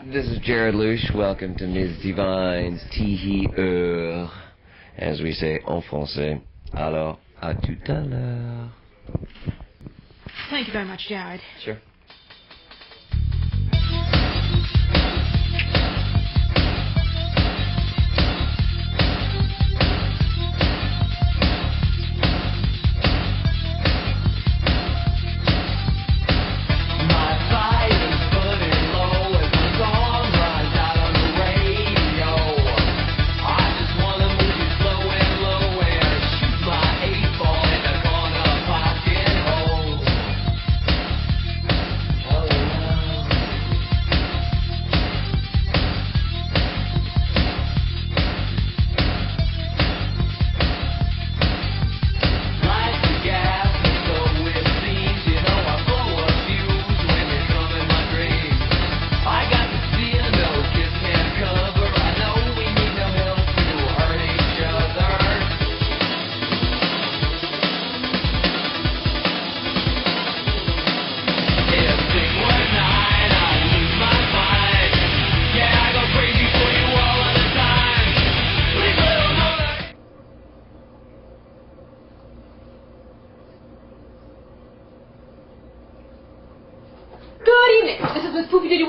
This is Jared Louche. Welcome to Ms. Divine's Tee Heure, as we say en français. Alors, à tout à l'heure. Thank you very much, Jared. Sure.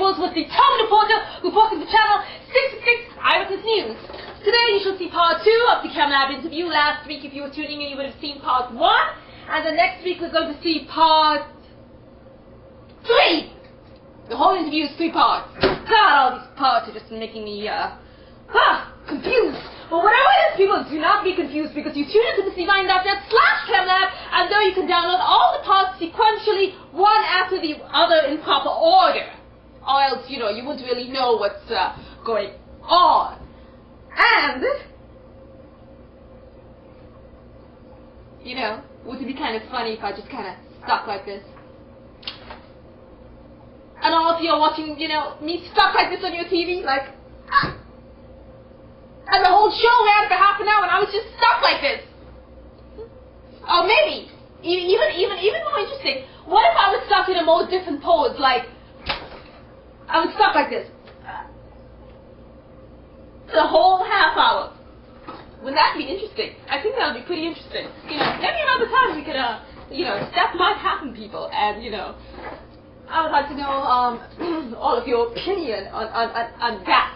Was the town reporter reporting to Channel 66 Eyewitness News. Today you shall see part 2 of the Chemlab interview. Last week, if you were tuning in, you would have seen part 1. And the next week we're going to see part 3. The whole interview is 3 parts. God, all these parts are just making me, confused. But whatever it is, people, do not be confused because you tune into thedivine.net/Chemlab and there you can download all the parts sequentially, one after the other in proper order. Or else, you wouldn't really know what's going on. And, wouldn't it be kind of funny if I just kind of stuck like this? And all of you are watching, me stuck like this on your TV, like, and the whole show ran for half an hour and I was just stuck like this. Or maybe, even more interesting, what if I was stuck in a more different pose, like, I was stuck like this. The whole half hour. Wouldn't that be interesting? I think that would be pretty interesting. Maybe another time we could, that might happen, people. And, I would like to know all of your opinion on that.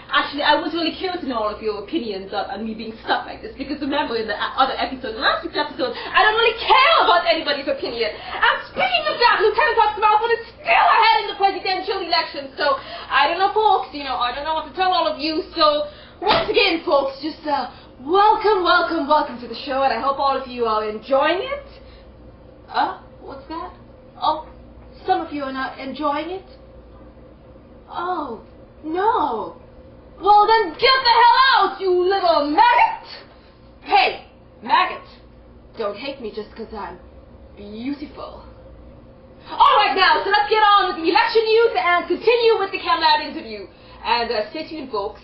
Actually, I would really care to know all of your opinions on me being stuck like this, because remember in the other episode, last week's episode, I don't really care about anybody's opinion. And speaking of that, Lieutenant Dr. Malfoy is still ahead in the presidential election, so I don't know, folks, I don't know what to tell all of you, so once again, folks, just welcome to the show, and I hope all of you are enjoying it. What's that? Oh, some of you are not enjoying it? Oh, no. Well, then get the hell out, you little maggot! Hey, maggot, don't hate me just because I'm beautiful. Alright now, so let's get on with the election news and continue with the Chemlab interview. And stay tuned, folks.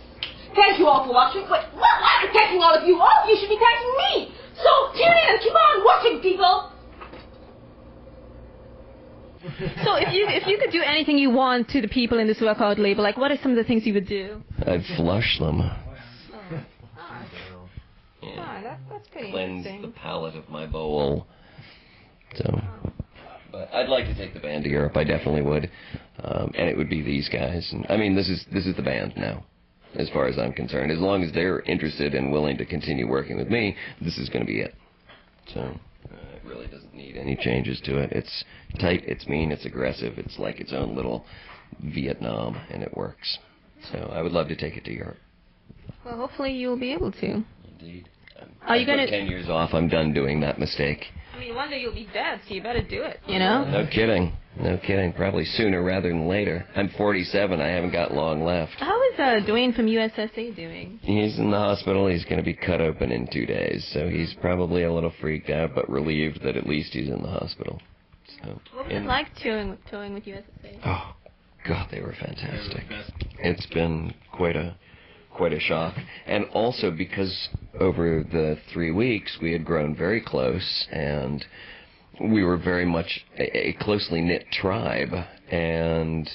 Thank you all for watching. Wait, why am I thanking all of you? All of you should be thanking me. So tune in and keep on watching, people. So if you could do anything you want to the people in this record label, like what are some of the things you would do? I'd flush them. That's pretty Cleanse interesting. the palate of my bowl. So, but I'd like to take the band to Europe. I definitely would, and it would be these guys. And I mean, this is the band now, as far as I'm concerned. As long as they're interested and willing to continue working with me, this is going to be it. So. It really doesn't need any changes to it. It's tight, it's mean, it's aggressive. It's like its own little Vietnam, and it works. So I would love to take it to Europe. Well, hopefully you'll be able to. Indeed. Are you gonna 10 years off? I'm done doing that mistake. I mean, one day you'll be dead, so you better do it. No kidding. No kidding. Probably sooner rather than later. I'm 47. I haven't got long left. How is Dwayne from USSA doing? He's in the hospital. He's going to be cut open in 2 days. So he's probably a little freaked out, but relieved that at least he's in the hospital. So. What was it like touring with USSA? Oh, God, they were fantastic. It's been quite a shock. And also because over the 3 weeks we had grown very close and we were very much a closely knit tribe, and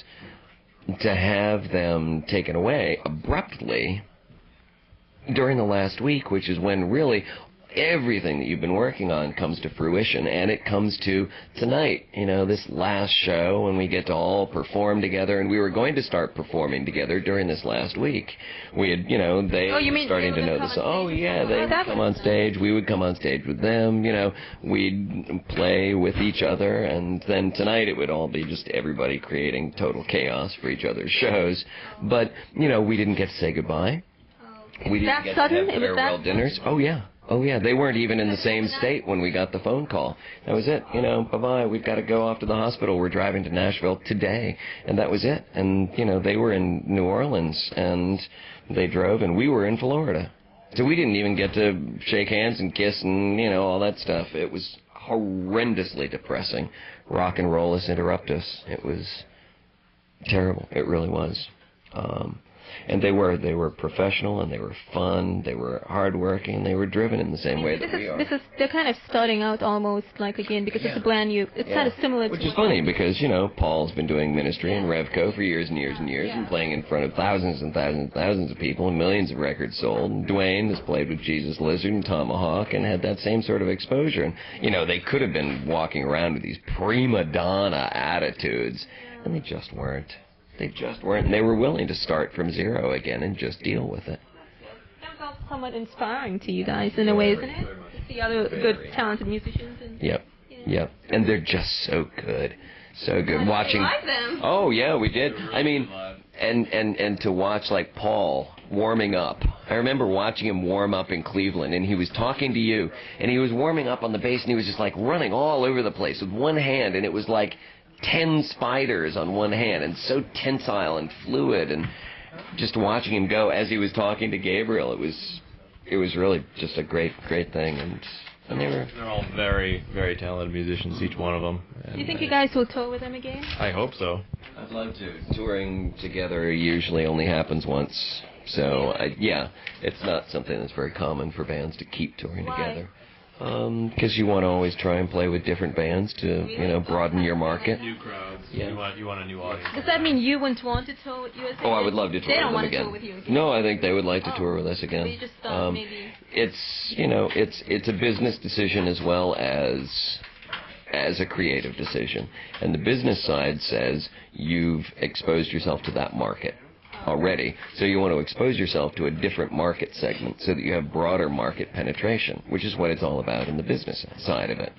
to have them taken away abruptly during the last week, which is when really everything that you've been working on comes to fruition, and it comes to tonight, this last show when we get to all perform together, and we were going to start performing together during this last week. We had, they were starting to know this. Oh, yeah, they would come on stage. We would come on stage with them. We'd play with each other, and then tonight it would all be just everybody creating total chaos for each other's shows. But, we didn't get to say goodbye. We didn't get to have farewell dinners. Oh, yeah. Oh, yeah, they weren't even in the same state when we got the phone call. That was it. Bye-bye. We've got to go off to the hospital. We're driving to Nashville today. And that was it. And, they were in New Orleans, and they drove, and we were in Florida. So we didn't even get to shake hands and kiss and, all that stuff. It was horrendously depressing. Rock and roll us, interrupt us. It was terrible. It really was. And they were professional, and they were fun, they were hardworking, and they were driven in the same way that we are. They're kind of starting out almost like again, because it's a brand new, it's kind of similar to... Which is funny, because, Paul's been doing ministry in Revco for years and years and years, and playing in front of thousands and thousands and thousands of people, and millions of records sold. And Dwayne has played with Jesus Lizard and Tomahawk, and had that same sort of exposure. And, they could have been walking around with these prima donna attitudes, and they just weren't. They just weren't, and they were willing to start from zero again and just deal with it. That was also somewhat inspiring to you guys in a way, isn't it? To see other good, talented musicians. Yep. And they're just so good. So good. Watching. Like them. Oh, yeah, we did. I mean, and to watch, like, Paul warming up. I remember watching him warm up in Cleveland, and he was talking to you, and he was warming up on the bass, and he was just, like, running all over the place with one hand, and it was like 10 spiders on one hand, and so tensile and fluid, and just watching him go as he was talking to Gabriel, it was really just a great thing. And they're all very, very talented musicians, each one of them. Do you think you guys will tour with them again? I hope so. I'd love to. Touring together usually only happens once, so it's not something that's very common for bands to keep touring together. Because you want to always try and play with different bands to, broaden your market. New crowds. Yeah. You want a new audience. Does that mean you wouldn't want to tour with USA? Oh, I would love to tour with them again. They don't want to tour with you again? No, I think they would like to tour with us again. They just thought maybe... It's a business decision as well as a creative decision. And the business side says you've exposed yourself to that market already, so you want to expose yourself to a different market segment so that you have broader market penetration, which is what it's all about in the business side of it.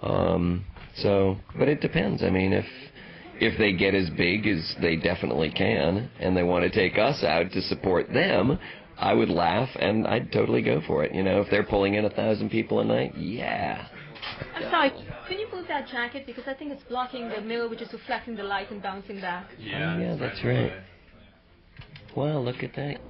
But it depends. I mean, if they get as big as they definitely can, and they want to take us out to support them, I would laugh, and I'd totally go for it. If they're pulling in 1,000 people a night, yeah. I'm sorry, can you move that jacket, because I think it's blocking the mirror, which is reflecting the light and bouncing back. Yeah, that's right. Well, look at that.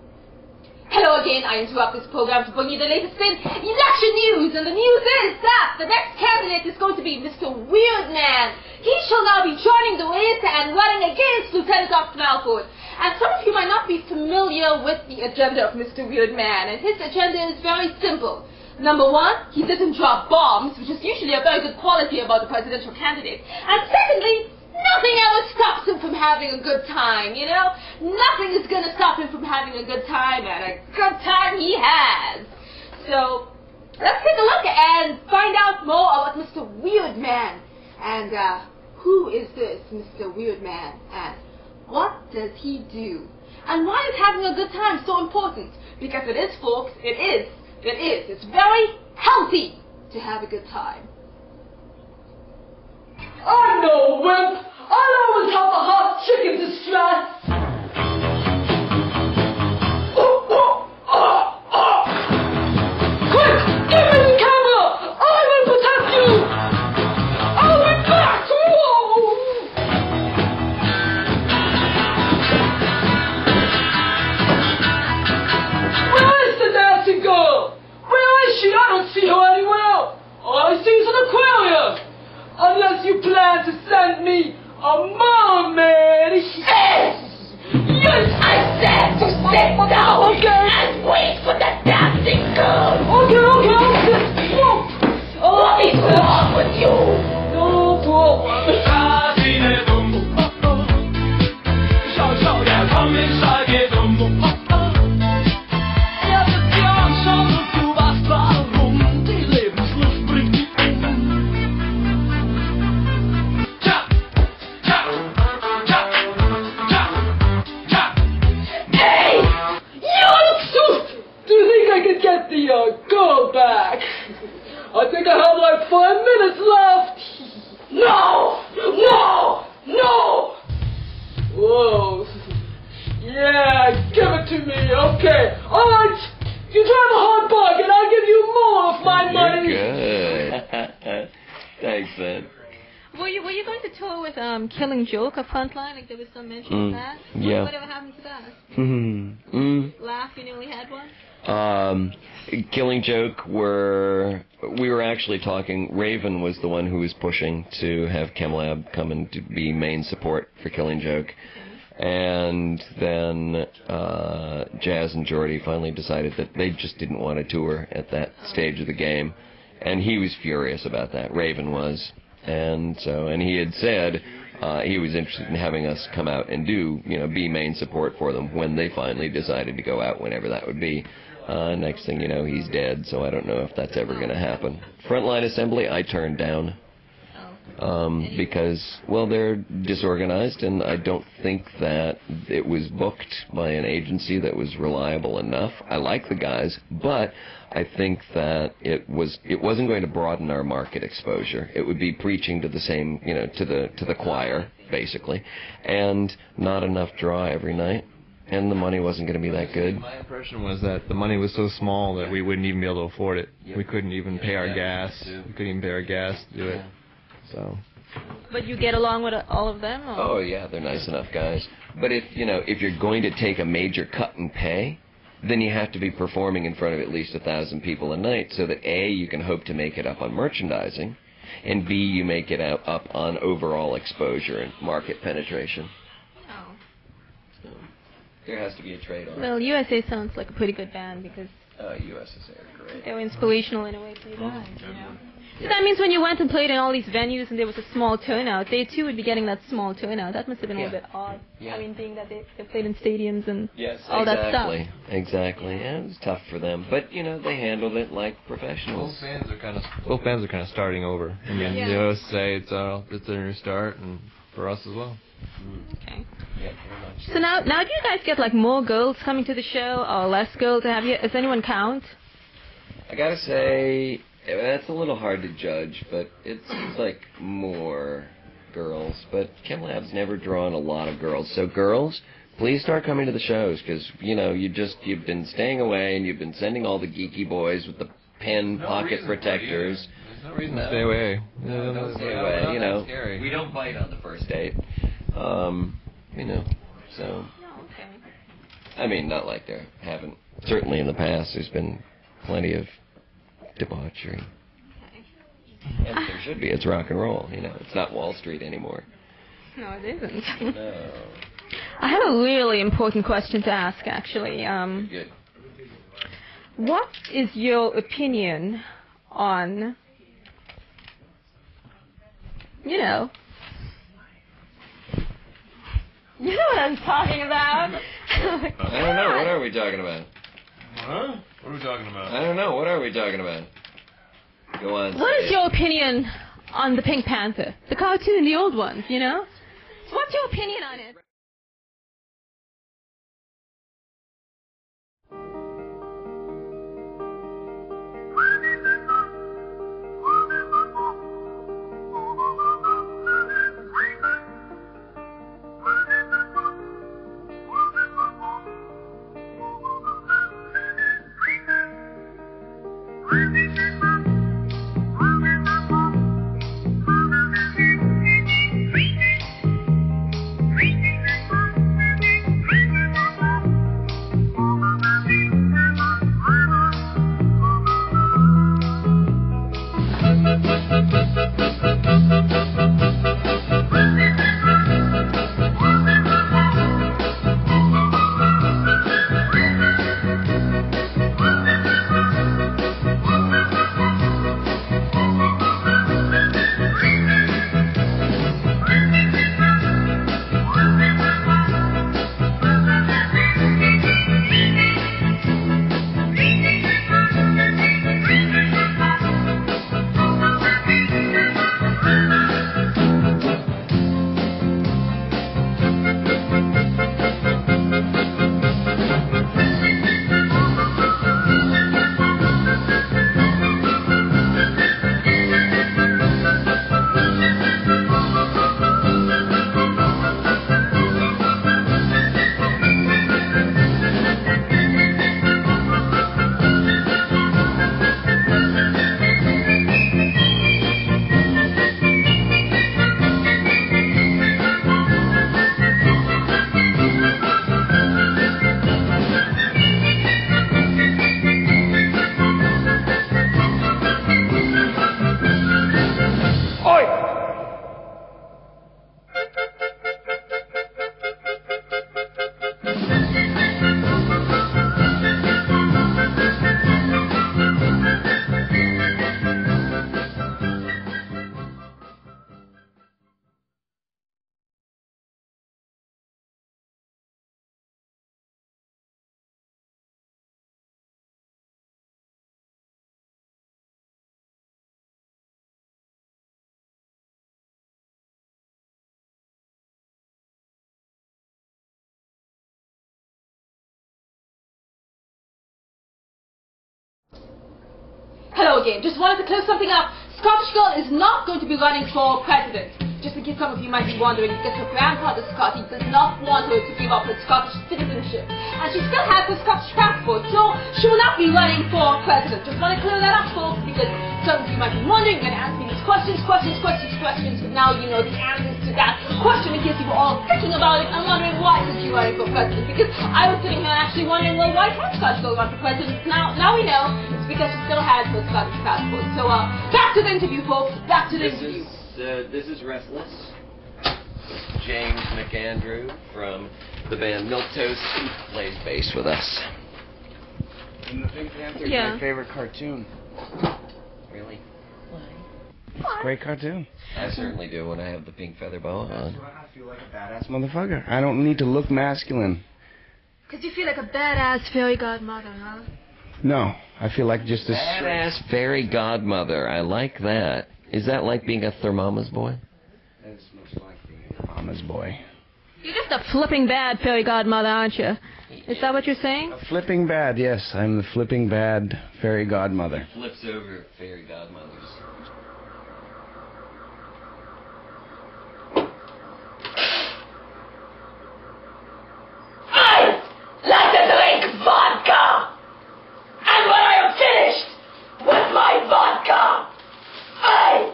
Hello again, I interrupt this program to bring you the latest in election news, and the news is that the next candidate is going to be Mr. Weirdman. He shall now be joining the race and running against Lieutenant Dr. Malfoy. And some of you might not be familiar with the agenda of Mr. Weirdman, and his agenda is very simple. Number one, he doesn't drop bombs, which is usually a very good quality about the presidential candidate. And secondly, nothing ever stops him from having a good time, Nothing is going to stop him from having a good time, and a good time he has. So, let's take a look and find out more about Mr. Weirdman. And, who is this Mr. Weirdman? And what does he do? And why is having a good time so important? Because it is, folks, it is. It's very healthy to have a good time. I'm no wimp! I'll always have a hot chicken distress! Quick! Give me the camera! I will protect you! I'll be back! Whoa! Where is the dancing girl? Where is she? I don't see her anywhere! All I see is an aquarium! Unless you plan to send me a mermaid! Yes! Yes, I said to sit down and wait for the dancing girl! Okay. What is wrong with you? No problem. the girl back. I think I have like 5 minutes left. No! No! No! Whoa. Yeah, give it to me. Okay. All right. You drive a hard bargain. I'll give you more of my money. Good. Thanks, man. Were you going to tour with Killing Joke or Frontline? Like there was some mention of that. Yeah. Whatever happened to that? Laugh, you nearly had one. Killing Joke we were actually talking. Raven was the one who was pushing to have Chemlab come and to be main support for Killing Joke. And then Jazz and Jordy finally decided that they just didn't want to tour at that stage of the game. And he was furious about that. Raven was. And he had said he was interested in having us come out and be main support for them when they finally decided to go out, whenever that would be. Next thing you know, he's dead, so I don't know if that's ever going to happen. Frontline Assembly, I turned down. Because, well, they're disorganized, and I don't think that it was booked by an agency that was reliable enough. I like the guys, but I think that it wasn't going to broaden our market exposure. It would be preaching to the same, to the choir, basically, and not enough draw every night. And the money wasn't going to be that good. My impression was that the money was so small that we wouldn't even be able to afford it. We couldn't even pay our gas. We couldn't even pay our gas to do it. So. But you get along with all of them? Or? Oh yeah, they're nice enough guys. But if you're going to take a major cut in pay, then you have to be performing in front of at least 1,000 people a night, so that A, you can hope to make it up on merchandising, and B, you make it up on overall exposure and market penetration. Oh. So there has to be a trade-off. Well, USA sounds like a pretty good band because USSA are great. they were inspirational in a way for you guys, So that means when you went and played in all these venues and there was a small turnout, they too would be getting that small turnout. That must have been a little bit odd. Yeah. I mean, being that they played in stadiums and all that stuff. Exactly. Yeah, it was tough for them, but they handled it like professionals. Both bands are kind of starting over. I mean, the OSA, it's a new start, and for us as well. Okay. Yeah, very much. So now do you guys get like more girls coming to the show or less girls? Does anyone count? I gotta say, that's a little hard to judge, but it seems like more girls. But Chemlab's never drawn a lot of girls. So girls, please start coming to the shows, because you've been staying away and you've been sending all the geeky boys with the pen pocket protectors. There's no reason to stay away. Don't stay away. We don't bite on the first date. So. Okay. I mean, not like there haven't. Certainly in the past, there's been plenty of debauchery. Okay. And there should be. It's rock and roll. It's not Wall Street anymore. No, it isn't. No. I have a really important question to ask, actually. Good. What is your opinion on, You know what I'm talking about? I don't know. What are we talking about? Huh? What are we talking about? I don't know. What are we talking about? Go on. What is your opinion on the Pink Panther? The cartoon, the old ones, What's your opinion on it? go again. Just wanted to clear something up. Scottish Girl is not going to be running for president. Just in case some of you might be wondering, because her grandfather Scotty does not want her to give up her Scottish citizenship. And she still has her Scottish passport, so she will not be running for president. Just want to clear that up, folks, because some of you might be wondering, you're going to ask me these questions, but now you know the answers to that question in case you were all thinking about it and wondering why isn't she running for president. Because I was sitting here actually wondering, well, why can't Scottish Girl run for president? Now we know it's because she still has her Scottish passport. So back to the interview, folks. Back to the interview. This is Restless. James McAndrew from the band Milquetoast plays bass with us. And the Pink Panther is my favorite cartoon. Really? It's a great cartoon. I certainly do when I have the pink feather boa on. That's why I feel like a badass motherfucker. I don't need to look masculine. Because you feel like a badass fairy godmother, huh? No, I feel like just a badass fairy godmother. I like that. Is that like being a thermama's boy? It's much like being a mama's boy. You're just a flipping bad fairy godmother, aren't you? Is that what you're saying? A flipping bad, yes. I'm the flipping bad fairy godmother. Flips over fairy godmothers. I like to drink vodka! And when I am finished with my vodka, I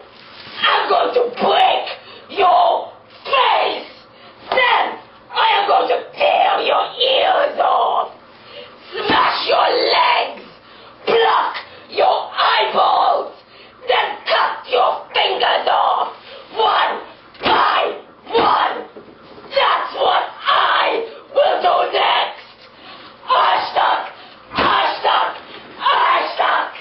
am going to break your face! Then I am going to tear your ears off! Smash your legs! Pluck your eyeballs! Then cut your fingers off! One by one! That's what I will do next! Hashtag! Hashtag! Hashtag!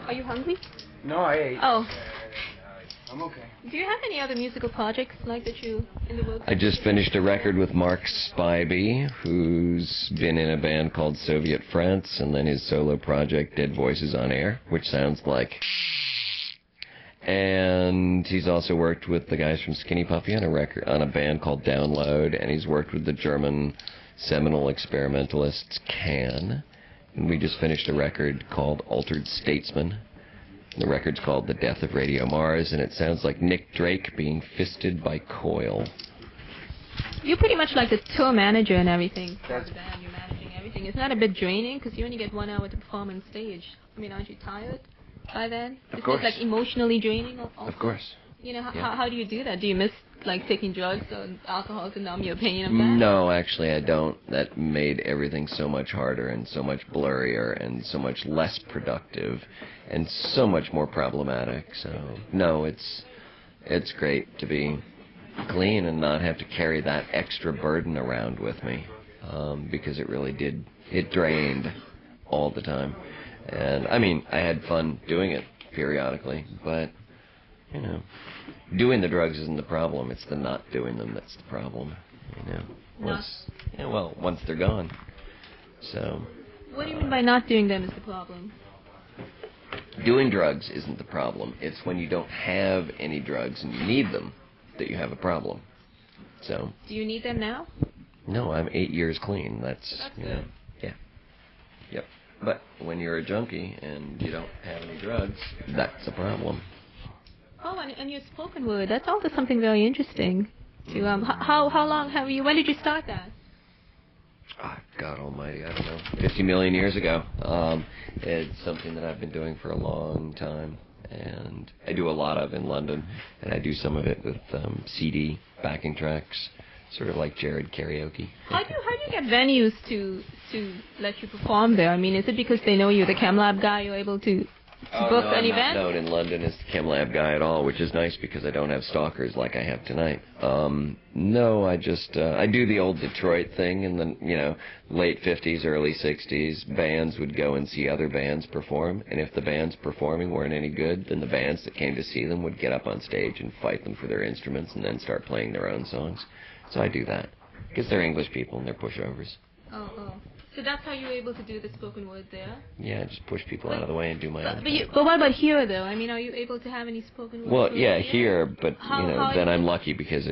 Are you hungry? No, I ate. Oh. I'm okay. Do you have any other musical projects like that you in the works? I just finished a record with Mark Spivey, who's been in a band called Soviet France, and then his solo project Dead Voices on Air, which sounds like. And he's also worked with the guys from Skinny Puppy on a band called Download, and he's worked with the German seminal experimentalists Can. And we just finished a record called Altered Statesman. The record's called The Death of Radio Mars, and it sounds like Nick Drake being fisted by Coil. You're pretty much like the tour manager and everything. For the band, you're managing everything. Isn't that a bit draining? Because you only get 1 hour to perform on stage. I mean, aren't you tired by then? Of course. Is it like emotionally draining also? Of course. You know, Yeah. how do you do that? Do you miss like taking drugs or alcohol to numb your pain of that? No, actually I don't. That made everything so much harder and so much blurrier and so much less productive and so much more problematic. So, no, it's great to be clean and not have to carry that extra burden around with me, because it really did. It drained all the time. And, I mean, I had fun doing it periodically, but, you know, doing the drugs isn't the problem. It's the not doing them that's the problem, you know. Once they're gone. So. What do you mean by not doing them is the problem? Doing drugs isn't the problem. It's when you don't have any drugs and you need them that you have a problem. So. Do you need them now? No, I'm 8 years clean. That's you know, good. yeah. Yep. But when you're a junkie and you don't have any drugs, that's a problem. Oh, and your spoken word, that's also something very interesting. To, how long have you, when did you start that? Oh, God almighty, I don't know, 50 million years ago. It's something that I've been doing for a long time, and I do a lot of in London, and I do some of it with CD backing tracks, sort of like Jared karaoke. How do you get venues to let you perform there? I mean, is it because they know you're the Chemlab guy, you're able to book an event? I'm not known in London as the Chemlab guy at all, which is nice because I don't have stalkers like I have tonight. No, I just I do the old Detroit thing in the late 50s, early 60s. Bands would go and see other bands perform, and if the bands performing weren't any good, then the bands that came to see them would get up on stage and fight them for their instruments and then start playing their own songs. So I do that because they're English people and they're pushovers. Oh. So that's how you were able to do the spoken word there? Yeah, just push people out of the way and do my own thing. But what about here, though? I mean, are you able to have any spoken word? Well, yeah, here, but How then I'm lucky because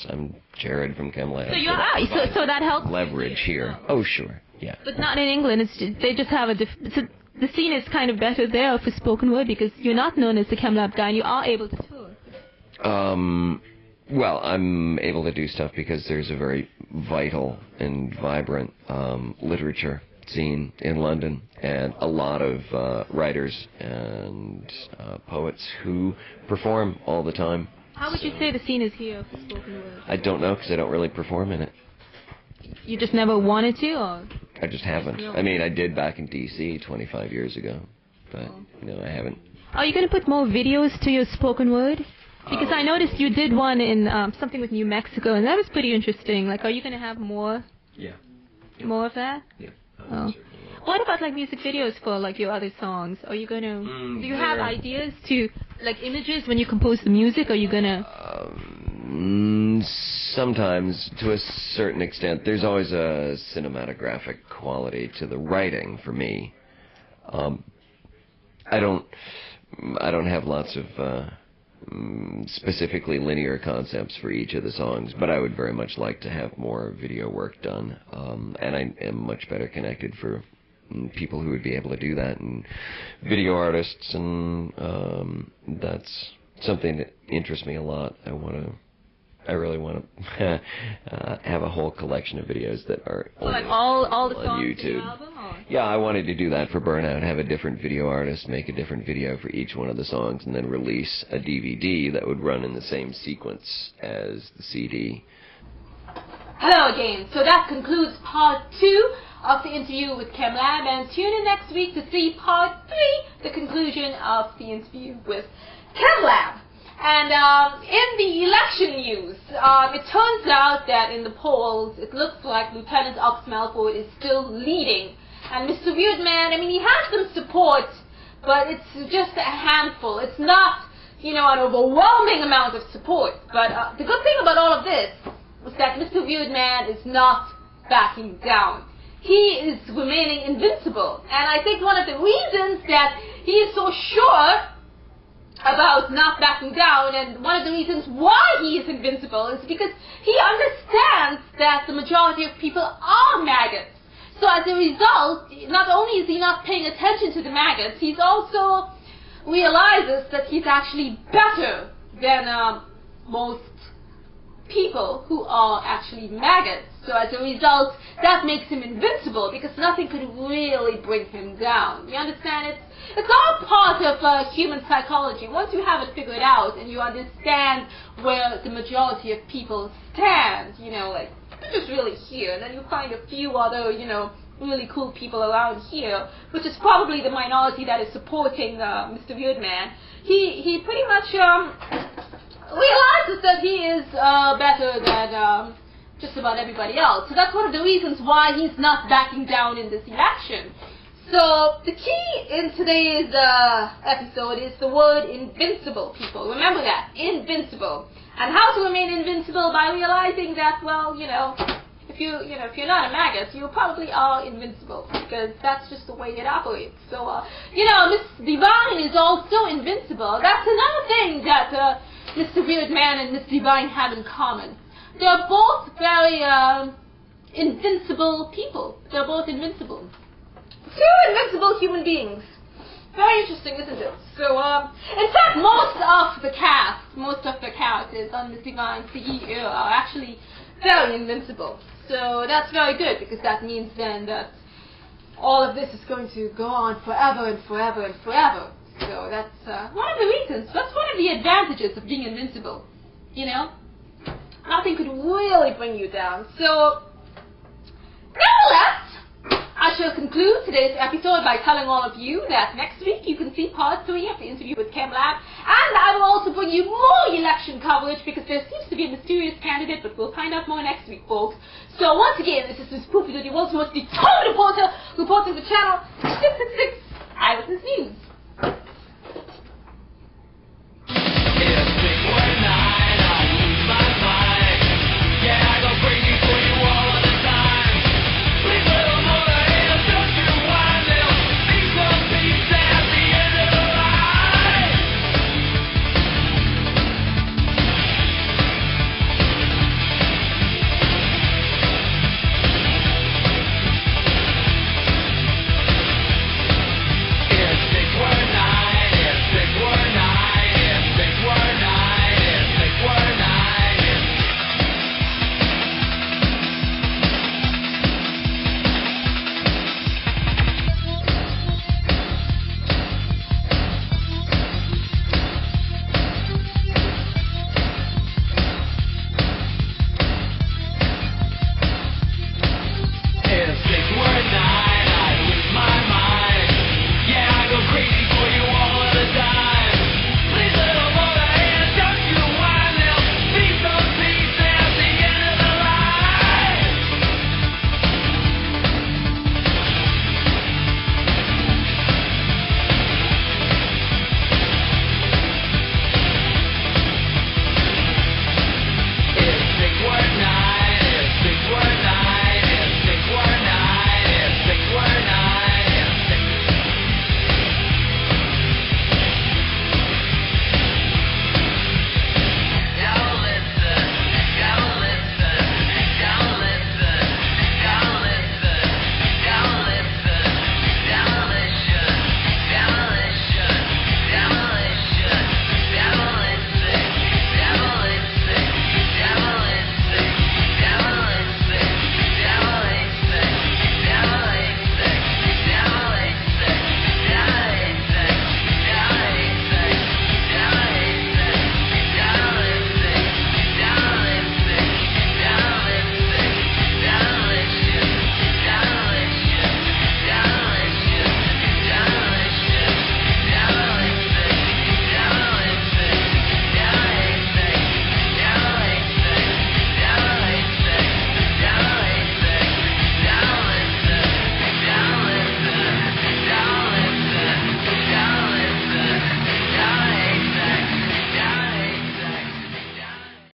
I'm Jared from Chemlab. So you are, so that helps. Leverage here. Oh, sure, yeah. But not in England. They just have so the scene is kind of better there for spoken word because you're not known as the Chemlab guy and you are able to tour. Well, I'm able to do stuff because there's a very vital and vibrant literature scene in London, and a lot of writers and poets who perform all the time. How would you say the scene is here for spoken word? I don't know because I don't really perform in it. You just never wanted to, or? I just haven't. I mean, I did back in D.C. 25 years ago, but I haven't. Are you going to put more videos to your spoken word? Because I noticed you did one in something with New Mexico, and that was pretty interesting. Like, are you going to have more? Yeah. More of that? Yeah. Oh. What about like music videos for like your other songs? Are you going to? Do you have ideas to like images when you compose the music? Are you going to? Sometimes, to a certain extent, there's always a cinematographic quality to the writing for me. I don't have lots of specifically linear concepts for each of the songs, but I would very much like to have more video work done, and I am much better connected for people who would be able to do that, and video artists, and that's something that interests me a lot. I really want to have a whole collection of videos that are only like all the songs on YouTube. in the album, or? Yeah, I wanted to do that for Burnout, have a different video artist make a different video for each one of the songs, and then release a DVD that would run in the same sequence as the CD. Hello again. So that concludes part 2 of the interview with Chemlab, and tune in next week to see part 3, the conclusion of the interview with Chemlab. And in the election news, it turns out that in the polls, it looks like Lieutenant Ox Malfoy is still leading. And Mr. Weirdman, I mean, he has some support, but it's just a handful. It's not, an overwhelming amount of support. But the good thing about all of this is that Mr. Weirdman is not backing down. He is remaining invincible. And I think one of the reasons that he is so sure about not backing down, and one of the reasons why he is invincible, is because he understands that the majority of people are maggots. So as a result, not only is he not paying attention to the maggots, he also realizes that he's actually better than most people who are actually maggots. So as a result, that makes him invincible, because nothing could really bring him down. You understand? It's all part of human psychology. Once you have it figured out and you understand where the majority of people stand, like, they're just really here, and then you find a few other, really cool people around here, which is probably the minority that is supporting Mr. Weirdman. He pretty much realizes that he is better than just about everybody else. So that's one of the reasons why he's not backing down in this election. So the key in today's episode is the word invincible, people. Remember that, invincible. And how to remain invincible? By realizing that, well, if you're not a maggot, you probably are invincible, because that's just the way it operates. So, Miss Divine is also invincible. That's another thing that Mr. Weirdman and Miss Divine have in common. They're both very invincible people. They're both invincible. 2 invincible human beings. Very interesting, isn't it? So, in fact, most of the characters on Miss Divine's CE are actually very invincible. So that's very good, because that means then that all of this is going to go on forever and forever and forever. So that's one of the reasons. That's one of the advantages of being invincible. Nothing could really bring you down. So, nevertheless, I shall conclude today's episode by telling all of you that next week you can see part 3 of the interview with Chemlab, and I will also bring you more election coverage, because there seems to be a mysterious candidate, but we'll find out more next week, folks. So once again, this is Miss Poofy, the world's most determined reporter, reporting the channel 666 Eyewitness News.